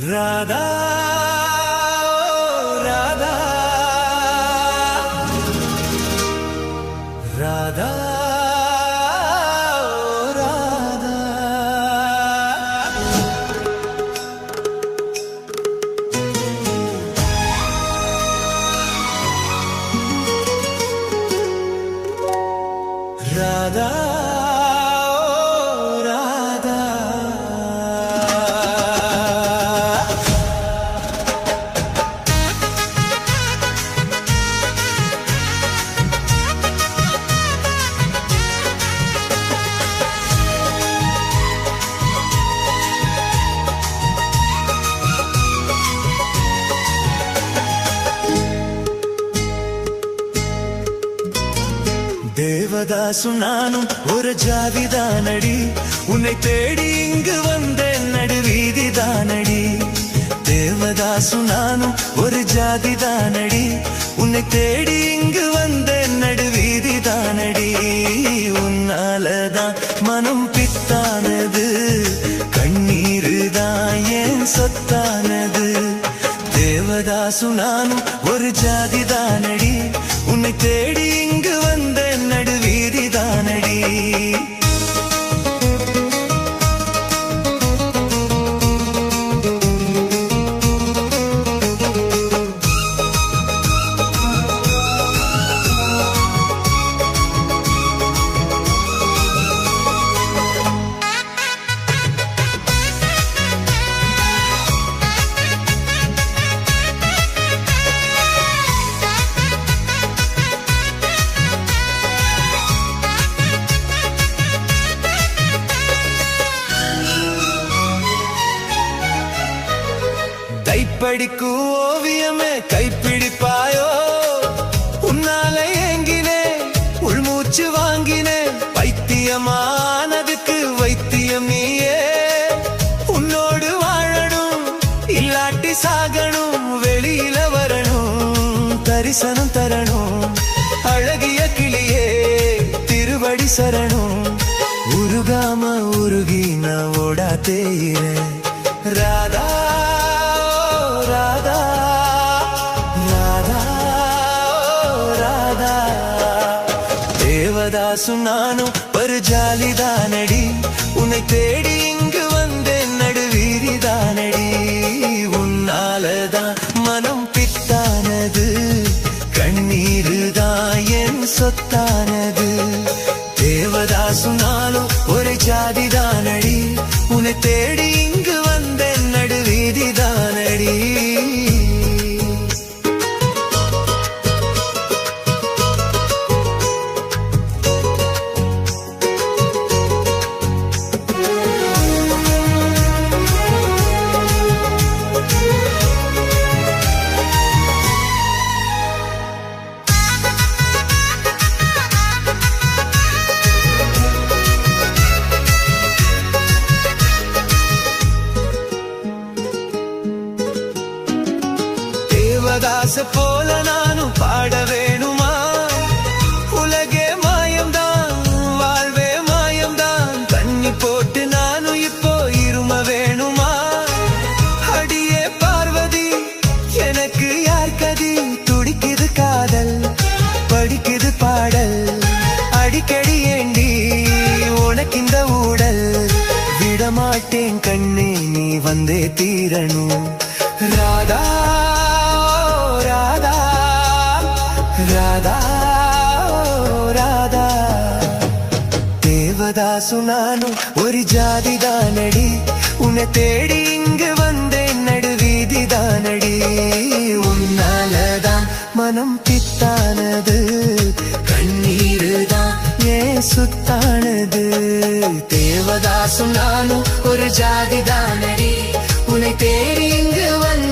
ராதா ராதா ராதா ராதா ராதா தேவதாசு நானும் ஒரு ஜாதிதானடி, உன்னை தேடி இங்கு வந்தேன் நடுவீதிதானடி. தேவதாசு நானும் ஒரு ஜாதிதானடி, உன்னை தேடி இங்கு வந்தேன் நடுவீதிதானடி. உன்னாலதான் மனம் பித்தானது, கண்ணீருதான் ஏன் சொத்தானது. தேவதாசு நானும் ஒரு ஜாதிதானடி, உன்னை தேடி இங்கு வந்தேன் நடுவீதிதானடி. கைப்படிக்கு ஓவியமே கைப்பிடிப்பாயோ, உன்னால ஏங்கினே உள்மூச்சு வாங்கினே. பைத்தியமானதுக்கு வைத்தியம் நீயே, உன்னோடு வாழணும் இல்லாட்டி சாகணும். வெளியில வரணும் தரிசனம் தரணும், அழகிய கிளியே திருவடி சரணும். உருகாம உருகி நான் ஓடா தேயிறேன். ராதா ராதா ராதா ராதா. தேவதாசு நானும் ஒரு ஜாலிதானடி, உன்னை தேடி இங்கு வந்தேன் நடுவீதிதானடி. உன்னாலதான் மனம் பித்தானது, கண்ணீருதான் என் சொத்தானது. தேவதாசு நானும் ஒரு ஜாதிதானடி, உன்னை தேடி இங்கு வந்தேன் நடுவீதிதானடி. தேவதாச போல நானும் பாட வேணுமா? உலகே மாயம்தான் வாழ்வே மாயம்தான், தண்ணி போட்டு நானும் இப்போ இரும வேணுமா? அடியே பார்வதி எனக்கு யார் கதி, துடிக்குது காதல் படிக்குது பாடல். அடிக்கடி ஏண்டி உனக்கு இந்த ஊடல், விடமாட்டேன் கண்ணே நீ வந்தே தீரணும். ராதா ராதா ராதா ராதா. தேவதாசு நானும் ஒரு ஜாதிதானடி, உன்னை தேடி இங்கு வந்தேன் நடுவீதிதானடி. உன்னாலதான் மனம் பித்தானது, கண்ணீருதான் ஏன் சுத்தானது. தேவதாசு நானும் ஒரு ஜாதிதானடி, உன்னை தேடி இங்கு வந்த